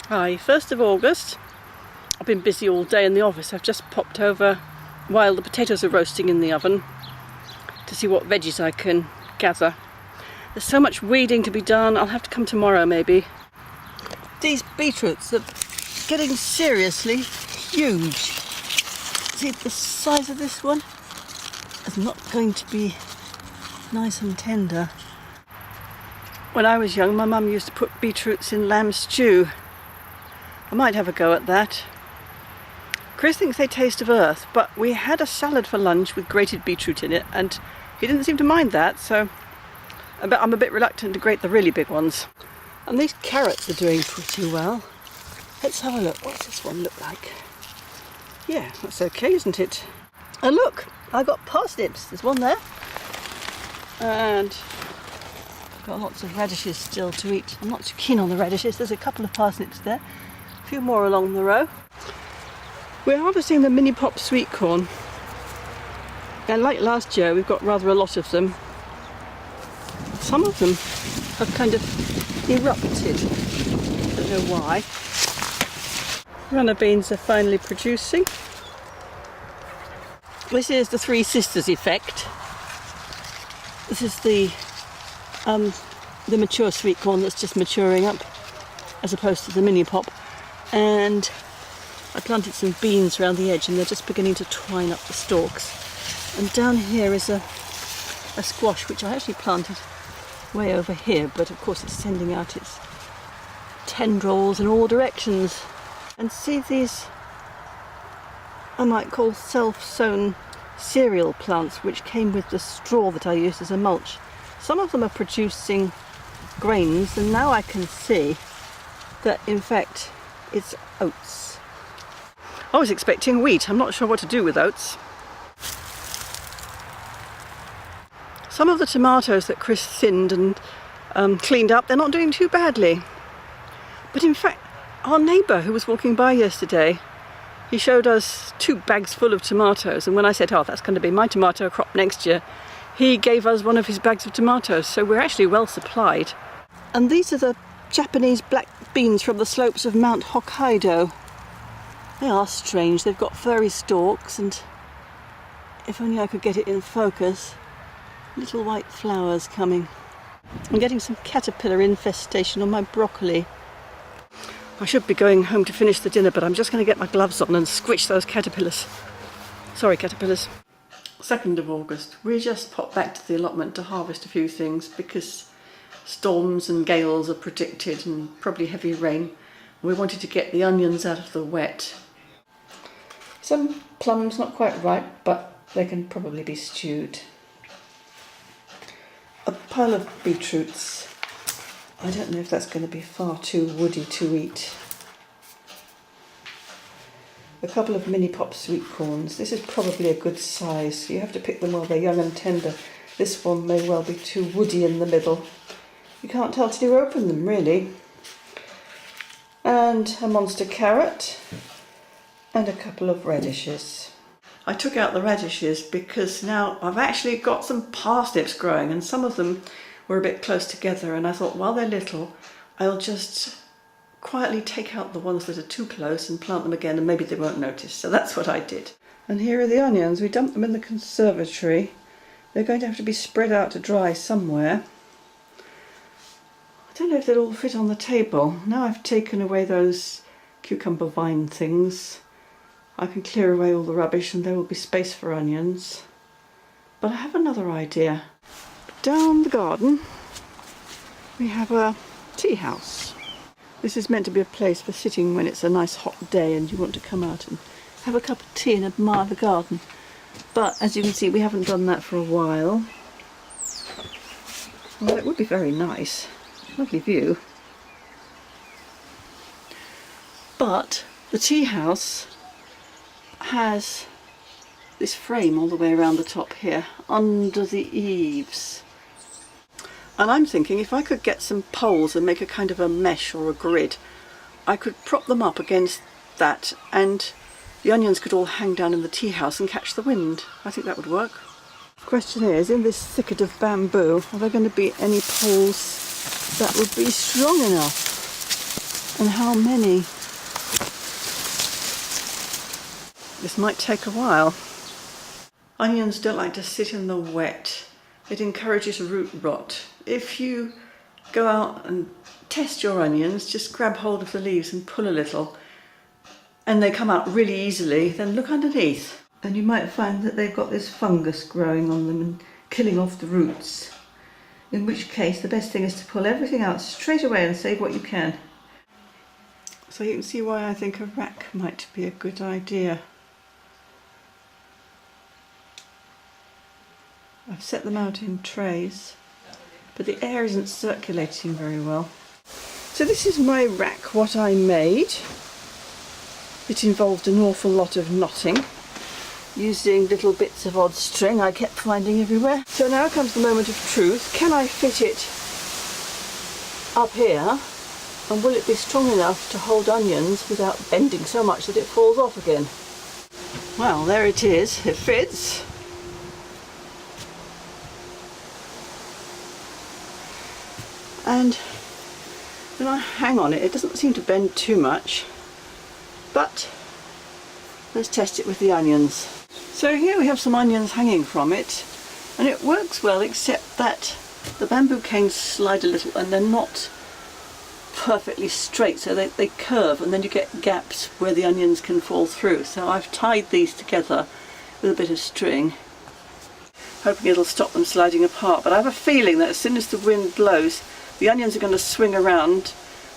Hi, 1st of August. I've been busy all day in the office. I've just popped over while the potatoes are roasting in the oven to see what veggies I can gather. There's so much weeding to be done. I'll have to come tomorrow maybe. These beetroots are getting seriously huge. See the size of this one? It's not going to be nice and tender. When I was young, my mum used to put beetroots in lamb stew. I might have a go at that. Chris thinks they taste of earth, but we had a salad for lunch with grated beetroot in it, and he didn't seem to mind that, so I'm a bit reluctant to grate the really big ones. And these carrots are doing pretty well. Let's have a look. What's this one look like? Yeah, that's okay, isn't it? And look, I got parsnips. There's one there. And I've got lots of radishes still to eat. I'm not too keen on the radishes. There's a couple of parsnips there. A few more along the row. We're harvesting the mini pop sweet corn. And like last year, we've got rather a lot of them. Some of them have kind of erupted. Don't know why. Runner beans are finally producing. This is the Three Sisters effect. This is the mature sweet corn that's just maturing up, as opposed to the mini pop. And I planted some beans around the edge, and they're just beginning to twine up the stalks. And down here is a squash, which I actually planted way over here, but of course it's sending out its tendrils in all directions. And see these, I might call self-sown cereal plants, which came with the straw that I used as a mulch. Some of them are producing grains, and now I can see that in fact it's oats. I was expecting wheat. I'm not sure what to do with oats. Some of the tomatoes that Chris thinned and cleaned up, they're not doing too badly. But in fact, our neighbour who was walking by yesterday, he showed us 2 bags full of tomatoes, and when I said, oh, that's going to be my tomato crop next year, he gave us one of his bags of tomatoes, so we're actually well supplied. And these are the Japanese black beans from the slopes of Mount Hokkaido. They are strange. They've got furry stalks, and if only I could get it in focus, little white flowers coming. I'm getting some caterpillar infestation on my broccoli. I should be going home to finish the dinner, but I'm just going to get my gloves on and squish those caterpillars. Sorry, caterpillars. 2nd of August. We just popped back to the allotment to harvest a few things because storms and gales are predicted and probably heavy rain. We wanted to get the onions out of the wet. Some plums not quite ripe, but they can probably be stewed. A pile of beetroots. I don't know if that's going to be far too woody to eat. A couple of mini pop sweet corns. This is probably a good size. You have to pick them while they're young and tender. This one may well be too woody in the middle. You can't tell till you open them, really. And a monster carrot. And a couple of radishes. I took out the radishes because now I've actually got some parsnips growing, and some of them were a bit close together, and I thought while they're little I'll just quietly take out the ones that are too close and plant them again, and maybe they won't notice. So that's what I did. And here are the onions. We dumped them in the conservatory. They're going to have to be spread out to dry somewhere. I don't know if they'll all fit on the table. Now I've taken away those cucumber vine things, I can clear away all the rubbish and there will be space for onions. But I have another idea. Down the garden we have a tea house. This is meant to be a place for sitting when it's a nice hot day and you want to come out and have a cup of tea and admire the garden. But as you can see, we haven't done that for a while. Well, it would be very nice. Lovely view. But the tea house has this frame all the way around the top here, under the eaves. And I'm thinking if I could get some poles and make a kind of a mesh or a grid, I could prop them up against that and the onions could all hang down in the tea house and catch the wind. I think that would work. The question is, in this thicket of bamboo, are there going to be any poles that would be strong enough? And how many? This might take a while. Onions don't like to sit in the wet. It encourages root rot. If you go out and test your onions, just grab hold of the leaves and pull a little, and they come out really easily, then look underneath. And you might find that they've got this fungus growing on them and killing off the roots. In which case, the best thing is to pull everything out straight away and save what you can. So you can see why I think a rack might be a good idea. I've set them out in trays, but the air isn't circulating very well. So this is my rack, what I made. It involved an awful lot of knotting, using little bits of odd string I kept finding everywhere. So now comes the moment of truth. Can I fit it up here, and will it be strong enough to hold onions without bending so much that it falls off again? Well, there it is, it fits. And when I hang on it, it doesn't seem to bend too much, but let's test it with the onions. So here we have some onions hanging from it, and it works well, except that the bamboo canes slide a little and they're not perfectly straight, so they curve, and then you get gaps where the onions can fall through. So I've tied these together with a bit of string, hoping it'll stop them sliding apart. But I have a feeling that as soon as the wind blows, the onions are going to swing around,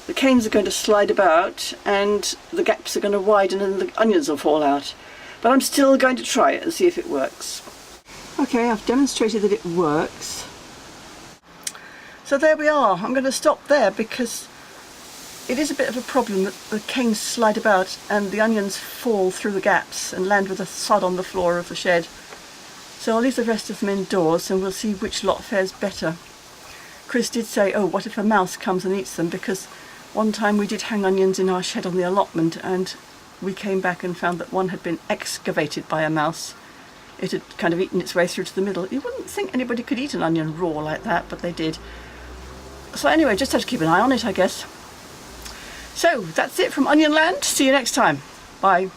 the canes are going to slide about, and the gaps are going to widen and the onions will fall out. But I'm still going to try it and see if it works. Okay, I've demonstrated that it works. So there we are. I'm going to stop there because it is a bit of a problem that the canes slide about and the onions fall through the gaps and land with a thud on the floor of the shed. So I'll leave the rest of them indoors and we'll see which lot fares better. Chris did say, oh, what if a mouse comes and eats them? Because one time we did hang onions in our shed on the allotment, and we came back and found that one had been excavated by a mouse. It had kind of eaten its way through to the middle. You wouldn't think anybody could eat an onion raw like that, but they did. So anyway, just have to keep an eye on it, I guess. So that's it from Onion Land. See you next time. Bye.